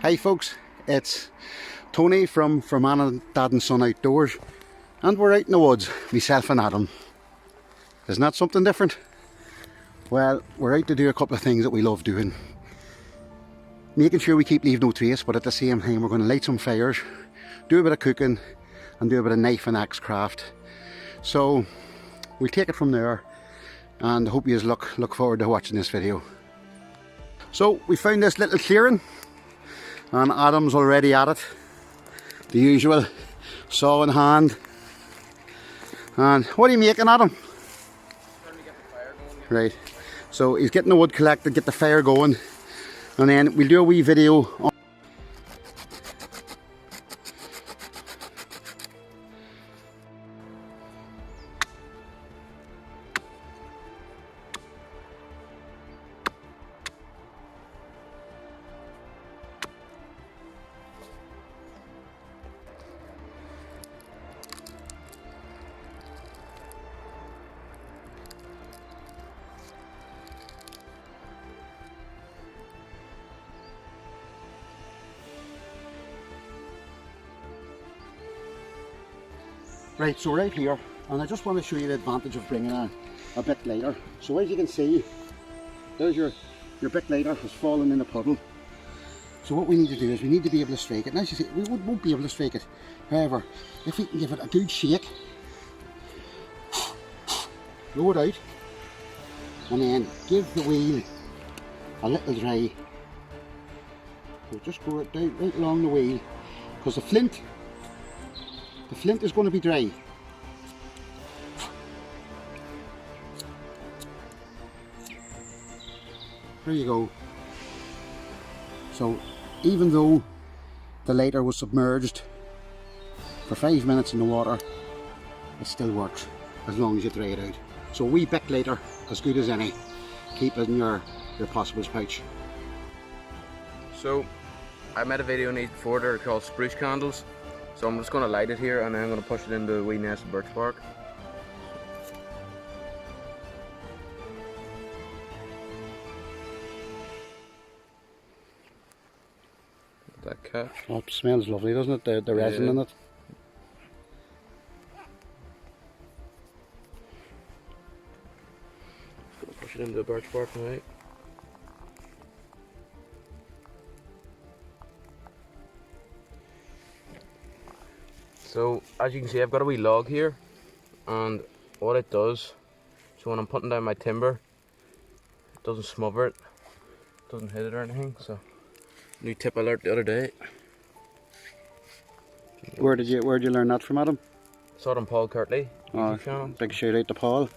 Hi folks, it's Tony from Anna, Dad and Son Outdoors, and we're out in the woods, myself and Adam. Isn't that something different? Well, we're out to do a couple of things that we love doing. Making sure we keep leaving no trace, but at the same time we're going to light some fires, do a bit of cooking and do a bit of knife and axe craft. So we'll take it from there, and I hope you look forward to watching this video. So we found this little clearing and Adam's already at it, the usual, saw in hand. And what are you making, Adam? Trying to get the fire going. Right, so he's getting the wood collected, get the fire going, and then we'll do a wee video on Right, so right here, and I just want to show you the advantage of bringing a bit lighter. So as you can see, there's your bit lighter has fallen in a puddle. So what we need to do is we need to be able to strike it. And as you see, we won't be able to strike it. However, if we can give it a good shake, blow it out, and then give the wheel a little dry. So just go down right along the wheel, because the flint is going to be dry. There you go. So even though the lighter was submerged for 5 minutes in the water, it still works as long as you dry it out. So a wee bit lighter, as good as any. Keep it in your possibles pouch. So I made a video on these before. They're called Spruce candles. So I'm just going to light it here and then I'm going to push it into the wee nest of birch bark. That catch. Oh, it smells lovely, doesn't it? The resin in it. Going to push it into the birch bark now. So as you can see, I've got a wee log here, and what it does, so when I'm putting down my timber, it doesn't smother it, doesn't hit it or anything. So new tip I learned the other day. Where'd you learn that from, Adam? Saw it on Paul Kirtley YouTube Oh, channel. big shout out to Paul.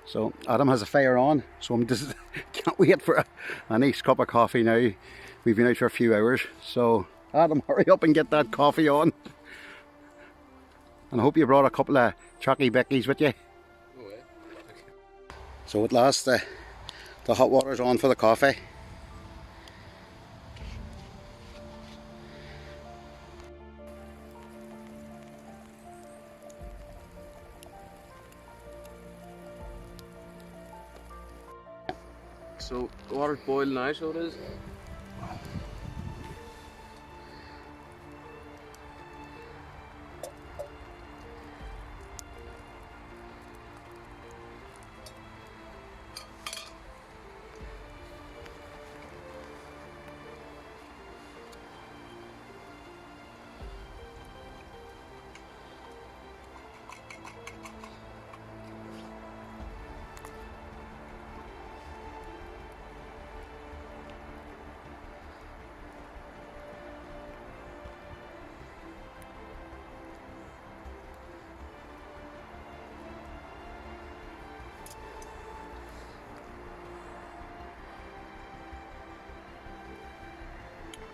So Adam has a fire on, so I'm just can't wait for a nice cup of coffee now. We've been out for a few hours, so Adam, hurry up and get that coffee on. And I hope you brought a couple of chalky bickies with you. Oh, yeah. So at last the hot water's on for the coffee. So the water's boiling now, so it is.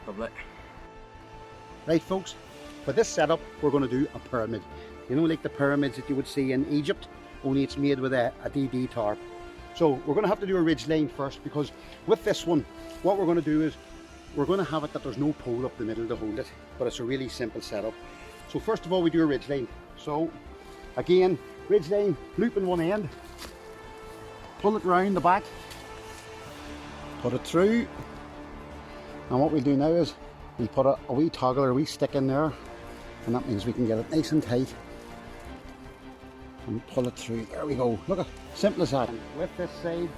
Lovely. Right folks, for this setup we're going to do a pyramid. You know, like the pyramids that you would see in Egypt, only it's made with a DD tarp. So we're going to have to do a ridge line first, because with this one, what we're going to do is we're going to have it that there's no pole up the middle to hold it, but it's a really simple setup. So first of all, we do a ridge line. So again, ridge line, loop in one end, pull it round the back, put it through, and what we'll do now is we'll put a wee toggle or a wee stick in there, and that means we can get it nice and tight and pull it through. There we go. Look at, simple as that. And with this side,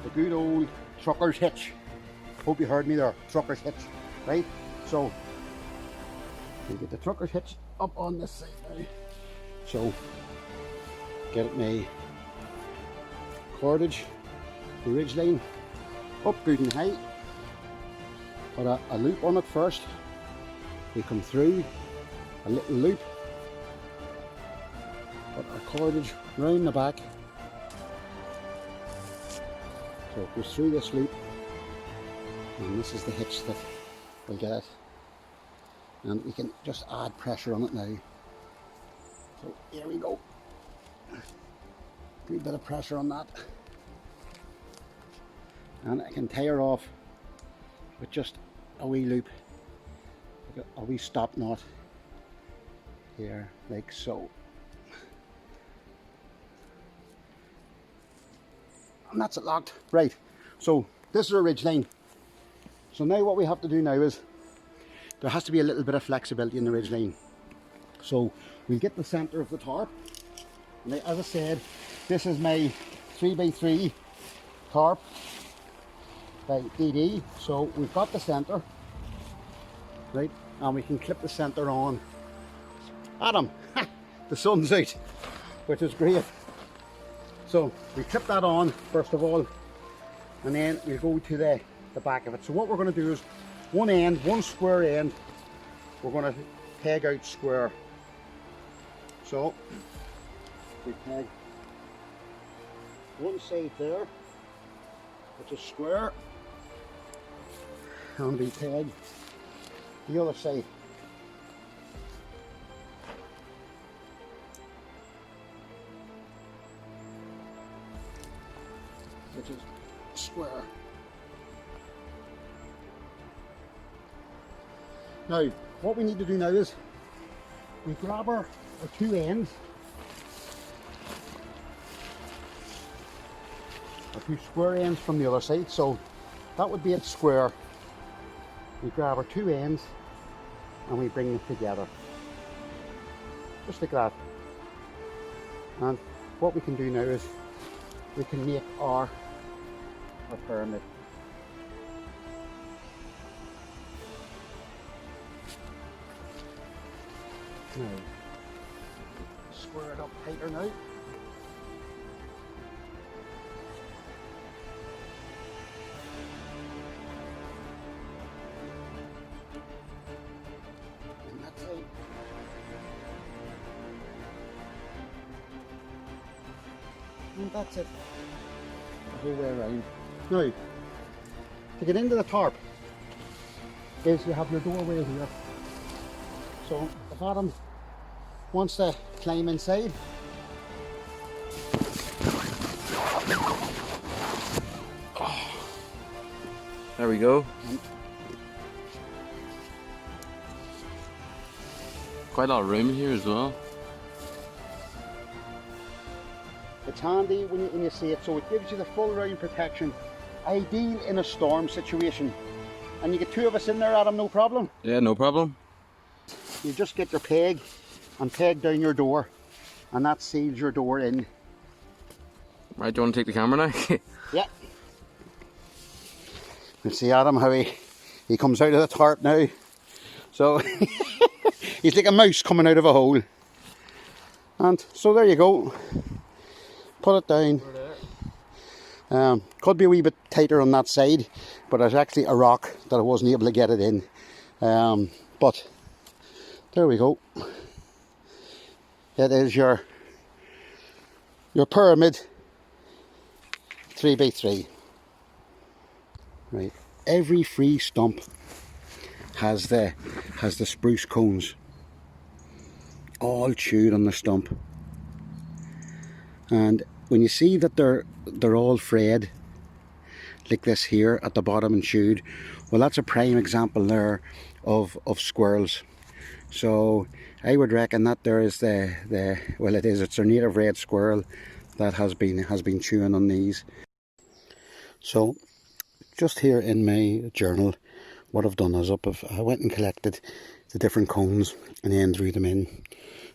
the good old trucker's hitch. Hope you heard me there, trucker's hitch, right? So we get the trucker's hitch up on this side now. So get it my cordage, the ridge line, up good and high. Put a loop on it first. We come through, a little loop. Put our cordage round the back. So it goes through this loop. And this is the hitch that will get it. And we can just add pressure on it now. So here we go. Good bit of pressure on that. And I can tie her off with just a wee loop, like a wee stop knot here, like so. And that's it locked. Right, so this is our ridge line. So now what we have to do now is, there has to be a little bit of flexibility in the ridge line. So we'll get the centre of the tarp. And as I said, this is my 3x3 tarp by DD. So we've got the centre, right? And we can clip the centre on. Adam, the sun's out, which is great. So we clip that on first of all, and then we'll go to the back of it. So what we're going to do is one square end, we're going to peg out square. So we peg one side there, which is square, and we peg the other side. Which is square. Now, what we need to do now is we grab our two ends, our two square ends from the other side. So that would be a square. We grab our two ends and we bring them together, just like that. And what we can do now is we can make our pyramid. Now, square it up tighter now. And that's it. And that's it. The whole way around. Now, to get into the tarp is you have your doorway here. So if Adam wants to climb inside, there we go. Quite a lot of room in here as well. It's handy when you see it, so it gives you the full round protection. Ideal in a storm situation. And you get two of us in there, Adam, no problem? Yeah, no problem. You just get your peg and peg down your door, and that seals your door in. Right, do you want to take the camera now? Yeah. You see Adam how he comes out of the tarp now. So he's like a mouse coming out of a hole. And so there you go. Put it down. Could be a wee bit tighter on that side, but there's actually a rock that I wasn't able to get it in. But there we go. It is your pyramid 3x3. Right. Every free stump has the spruce cones all chewed on the stump. And when you see that they're all frayed like this here at the bottom and chewed, well, that's a prime example there of squirrels. So I would reckon that there is it's their native red squirrel that has been chewing on these. So just here in my journal, what I've done is I went and collected the different cones and then drew them in.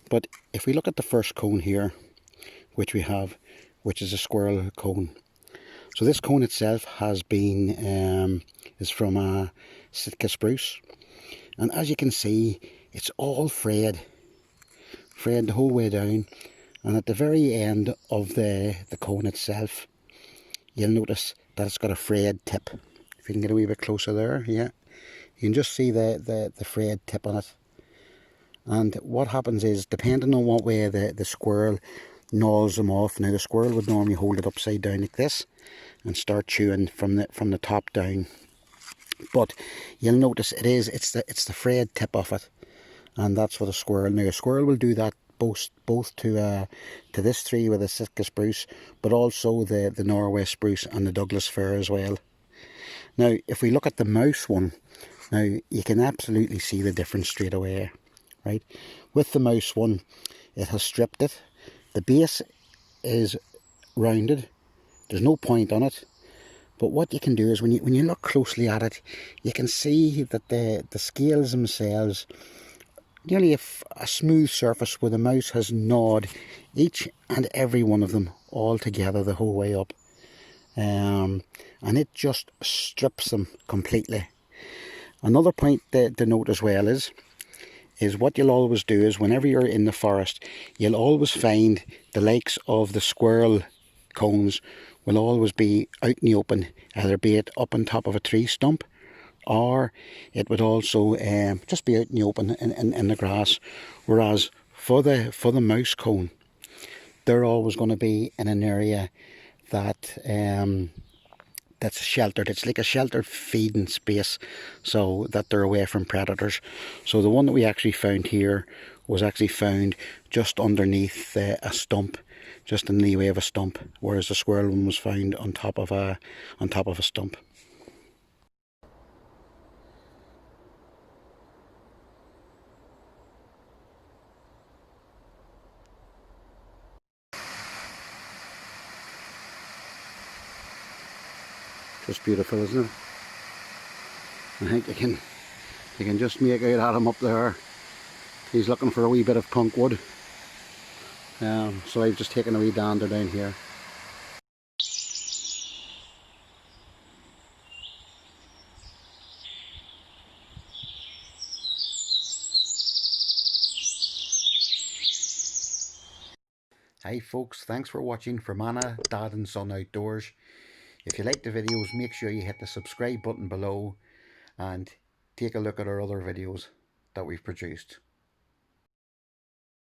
But if we look at the first cone here, which we have, which is a squirrel cone. So this cone itself has been is from a Sitka spruce, and as you can see, it's all frayed the whole way down. And at the very end of the cone itself, you'll notice that it's got a frayed tip. If you can get a wee bit closer there, yeah, you can just see the frayed tip on it. And what happens is, depending on what way the squirrel gnaws them off, now the squirrel would normally hold it upside down like this and start chewing from the top down. But you'll notice it's the frayed tip of it, and that's what a squirrel. Now a squirrel will do that both to this tree with the Sitka spruce, but also the Norway spruce and the Douglas fir as well. Now if we look at the mouse one, now you can absolutely see the difference straight away, right? With the mouse one, it has stripped it. The base is rounded. There's no point on it. But what you can do is when you look closely at it, you can see that the scales themselves, nearly a smooth surface where the mouse has gnawed each and every one of them all together the whole way up. And it just strips them completely. Another point to note as well is what you'll always do is whenever you're in the forest, you'll always find the likes of the squirrel cones will always be out in the open, either be it up on top of a tree stump, or it would also just be out in the open in the grass. Whereas for the mouse cone, they're always going to be in an area that that's sheltered. It's like a sheltered feeding space, so that they're away from predators. So the one that we actually found here was actually found just underneath a stump, just in the way of a stump, whereas the squirrel one was found on top of a stump. Just beautiful, isn't it? I think you can just make out Adam up there. He's looking for a wee bit of punk wood. So I've just taken a wee dander down here. Hi folks, thanks for watching from Anna, Dad and Son Outdoors. If you like the videos, make sure you hit the subscribe button below and take a look at our other videos that we've produced.